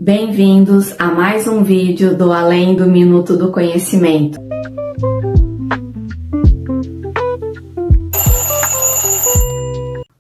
Bem-vindos a mais um vídeo do Além do Minuto do Conhecimento.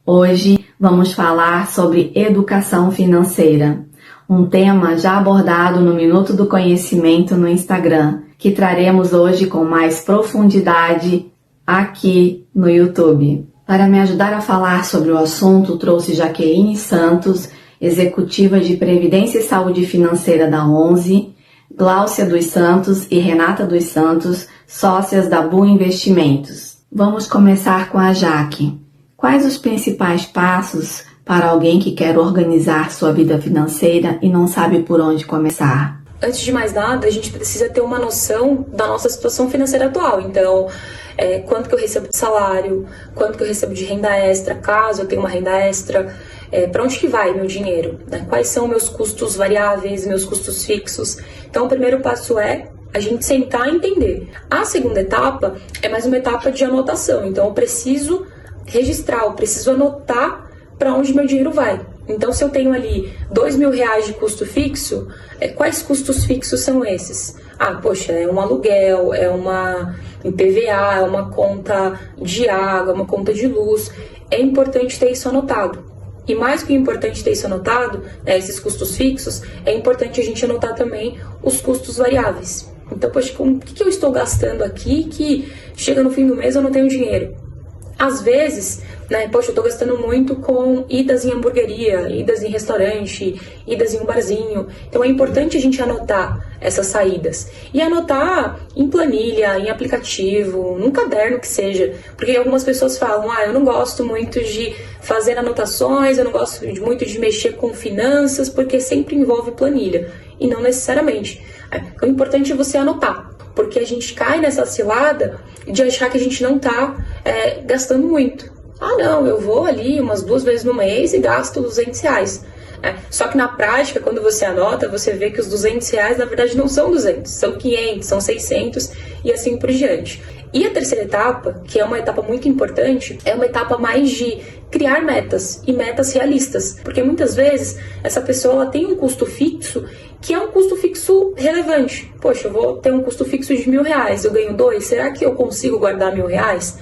Hoje vamos falar sobre educação financeira, um tema já abordado no Minuto do Conhecimento no Instagram, que traremos hoje com mais profundidade aqui no YouTube. Para me ajudar a falar sobre o assunto, trouxe Jaqueline Santos, executiva de Previdência e Saúde Financeira da 11, Gláucia dos Santos e Renata dos Santos, sócias da Bu Investimentos. Vamos começar com a Jaque. Quais os principais passos para alguém que quer organizar sua vida financeira e não sabe por onde começar? Antes de mais nada, a gente precisa ter uma noção da nossa situação financeira atual. Então, quanto que eu recebo de salário, quanto que eu recebo de renda extra, caso eu tenha uma renda extra, para onde que vai meu dinheiro, né? Quais são meus custos variáveis, meus custos fixos. Então, o primeiro passo é a gente sentar e entender. A segunda etapa é mais uma etapa de anotação. Então, eu preciso registrar, eu preciso anotar para onde meu dinheiro vai. Então, se eu tenho ali R$2.000 de custo fixo, quais custos fixos são esses? É um aluguel, é uma IPVA, é uma conta de água, uma conta de luz. É importante ter isso anotado. E mais que importante ter isso anotado, esses custos fixos, é importante a gente anotar também os custos variáveis. Então, o que eu estou gastando aqui que chega no fim do mês eu não tenho dinheiro? Às vezes, eu estou gastando muito com idas em hamburgueria, idas em restaurante, idas em um barzinho. Então é importante a gente anotar essas saídas. E anotar em planilha, em aplicativo, num caderno que seja. Porque algumas pessoas falam, eu não gosto muito de fazer anotações, eu não gosto muito de mexer com finanças, porque sempre envolve planilha. E não necessariamente. O importante é você anotar. Porque a gente cai nessa cilada de achar que a gente não está gastando muito. Eu vou ali umas 2 vezes no mês e gasto R$200. Só que na prática, quando você anota, você vê que os R$200 na verdade não são 200, são 500, são 600 e assim por diante. E a terceira etapa, que é uma etapa muito importante, é uma etapa mais de criar metas e metas realistas. Porque muitas vezes essa pessoa ela tem um custo fixo que é um custo fixo relevante. Eu vou ter um custo fixo de R$1.000, eu ganho 2, será que eu consigo guardar R$1.000?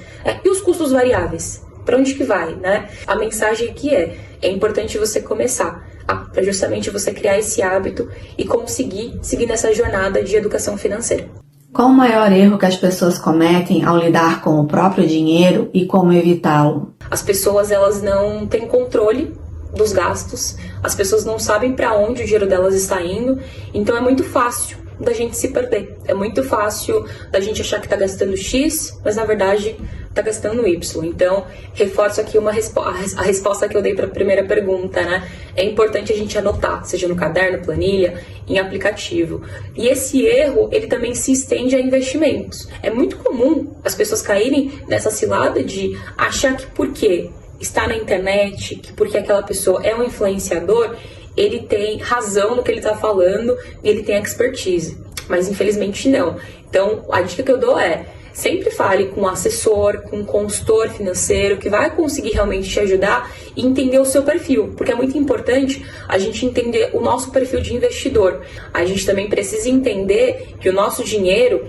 E os custos variáveis? Para onde que vai, né? A mensagem aqui é importante você começar, para justamente você criar esse hábito e conseguir seguir nessa jornada de educação financeira. Qual o maior erro que as pessoas cometem ao lidar com o próprio dinheiro e como evitá-lo? As pessoas elas não têm controle dos gastos, as pessoas não sabem para onde o dinheiro delas está indo, então é muito fácil da gente se perder. É muito fácil da gente achar que está gastando X, mas na verdade está gastando Y. Então, reforço aqui a resposta que eu dei para a primeira pergunta, né? É importante a gente anotar, seja no caderno, planilha, em aplicativo. E esse erro, ele também se estende a investimentos. É muito comum as pessoas caírem nessa cilada de achar que porque está na internet, que porque aquela pessoa é um influenciador, ele tem razão no que ele está falando e ele tem expertise. Mas infelizmente não. Então, a dica que eu dou é sempre fale com um assessor, com um consultor financeiro que vai conseguir realmente te ajudar e entender o seu perfil, porque é muito importante a gente entender o nosso perfil de investidor. A gente também precisa entender que o nosso dinheiro,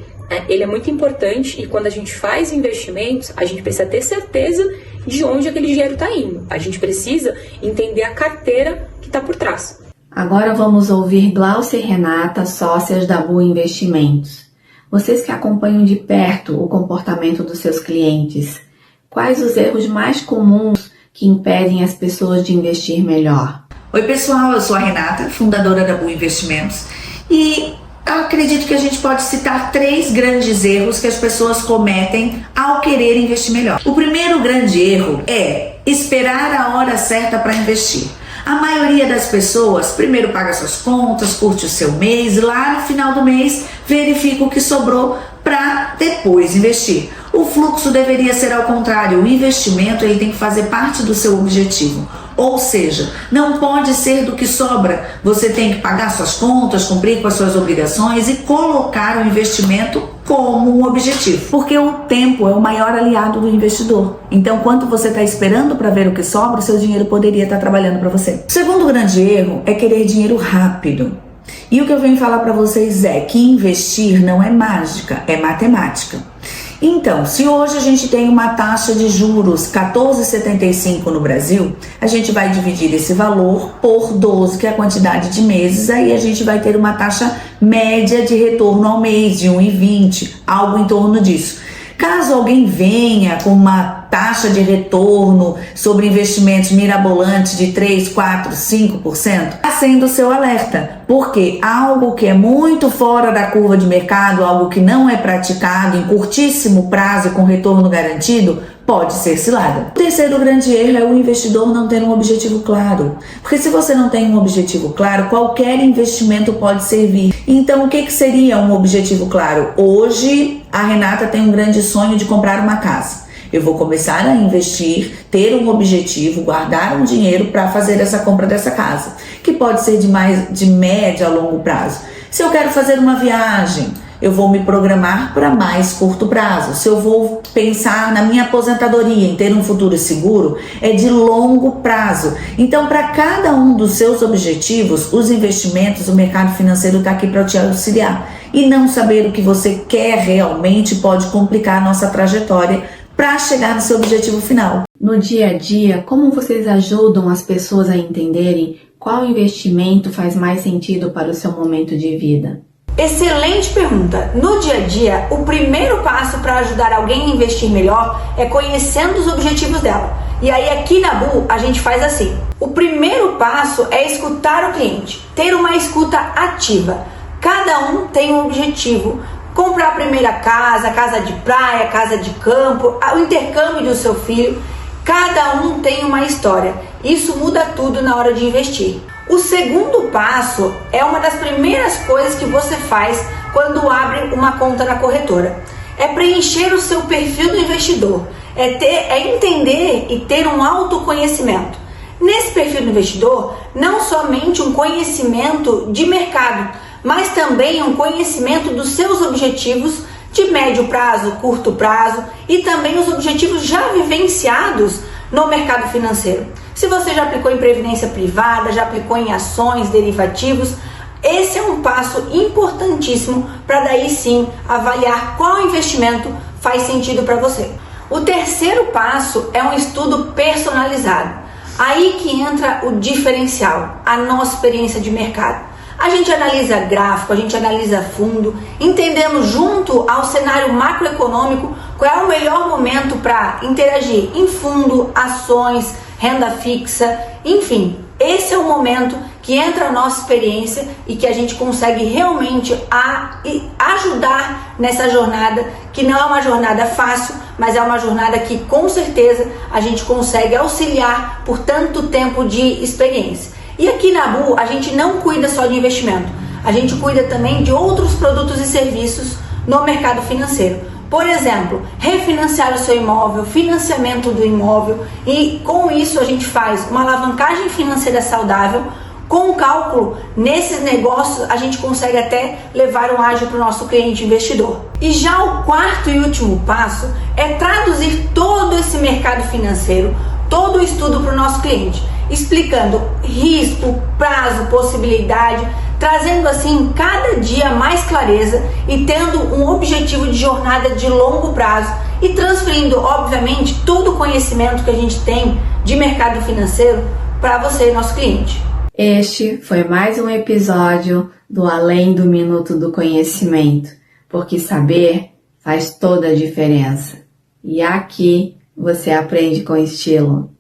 ele é muito importante e quando a gente faz investimentos, a gente precisa ter certeza de onde aquele dinheiro está indo. A gente precisa entender a carteira que está por trás. Agora vamos ouvir Gláucia e Renata, sócias da Bu Investimentos. Vocês que acompanham de perto o comportamento dos seus clientes, quais os erros mais comuns que impedem as pessoas de investir melhor? Oi pessoal, eu sou a Renata, fundadora da Bu Investimentos e acredito que a gente pode citar 3 grandes erros que as pessoas cometem ao querer investir melhor. O primeiro grande erro é esperar a hora certa para investir. A maioria das pessoas primeiro paga suas contas, curte o seu mês e lá no final do mês verifica o que sobrou para depois investir. O fluxo deveria ser ao contrário, o investimento ele tem que fazer parte do seu objetivo. Ou seja, não pode ser do que sobra. Você tem que pagar suas contas, cumprir com as suas obrigações e colocar o investimento como um objetivo, porque o tempo é o maior aliado do investidor. Então, quando você está esperando para ver o que sobra, o seu dinheiro poderia estar trabalhando para você. O segundo grande erro é querer dinheiro rápido. E o que eu venho falar para vocês é que investir não é mágica, é matemática. Então, se hoje a gente tem uma taxa de juros 14,75 no Brasil, a gente vai dividir esse valor por 12, que é a quantidade de meses, aí a gente vai ter uma taxa média de retorno ao mês de 1,20, algo em torno disso. Caso alguém venha com uma taxa de retorno sobre investimentos mirabolantes de 3, 4, 5%, acenda o seu alerta, porque algo que é muito fora da curva de mercado, algo que não é praticado em curtíssimo prazo com retorno garantido, pode ser cilada. O terceiro grande erro é o investidor não ter um objetivo claro, porque se você não tem um objetivo claro, qualquer investimento pode servir. Então, o que seria um objetivo claro? Hoje, a Renata tem um grande sonho de comprar uma casa. Eu vou começar a investir, ter um objetivo, guardar um dinheiro para fazer essa compra dessa casa, que pode ser de médio a longo prazo. Se eu quero fazer uma viagem, eu vou me programar para mais curto prazo. Se eu vou pensar na minha aposentadoria, em ter um futuro seguro, é de longo prazo. Então, para cada um dos seus objetivos, os investimentos, o mercado financeiro está aqui para te auxiliar. E não saber o que você quer realmente pode complicar a nossa trajetória para chegar no seu objetivo final. No dia a dia, como vocês ajudam as pessoas a entenderem qual investimento faz mais sentido para o seu momento de vida? Excelente pergunta. No dia a dia, o primeiro passo para ajudar alguém a investir melhor é conhecendo os objetivos dela. E aí aqui na Bu a gente faz assim. O primeiro passo é escutar o cliente, ter uma escuta ativa. Cada um tem um objetivo. Comprar a primeira casa, casa de praia, casa de campo, o intercâmbio do seu filho. Cada um tem uma história. Isso muda tudo na hora de investir. O segundo passo é uma das primeiras coisas que você faz quando abre uma conta na corretora. É preencher o seu perfil do investidor. É entender e ter um autoconhecimento. Nesse perfil do investidor, não somente um conhecimento de mercado, mas também um conhecimento dos seus objetivos de médio prazo, curto prazo e também os objetivos já vivenciados no mercado financeiro. Se você já aplicou em previdência privada, já aplicou em ações, derivativos, esse é um passo importantíssimo para daí sim avaliar qual investimento faz sentido para você. O terceiro passo é um estudo personalizado. Aí que entra o diferencial, a nossa experiência de mercado. A gente analisa gráfico, a gente analisa fundo, entendendo junto ao cenário macroeconômico qual é o melhor momento para interagir em fundo, ações, renda fixa, enfim. Esse é o momento que entra a nossa experiência e que a gente consegue realmente ajudar nessa jornada, que não é uma jornada fácil, mas é uma jornada que com certeza a gente consegue auxiliar por tanto tempo de experiência. E aqui na Bu, a gente não cuida só de investimento, a gente cuida também de outros produtos e serviços no mercado financeiro. Por exemplo, refinanciar o seu imóvel, financiamento do imóvel, e com isso a gente faz uma alavancagem financeira saudável. Com o cálculo nesses negócios, a gente consegue até levar um ágio para o nosso cliente investidor. E já o quarto e último passo é traduzir todo esse mercado financeiro, todo o estudo para o nosso cliente, explicando risco, prazo, possibilidade, trazendo assim cada dia mais clareza e tendo um objetivo de jornada de longo prazo e transferindo, obviamente, todo o conhecimento que a gente tem de mercado financeiro para você, nosso cliente. Este foi mais um episódio do Além do Minuto do Conhecimento, porque saber faz toda a diferença. E aqui você aprende com estilo.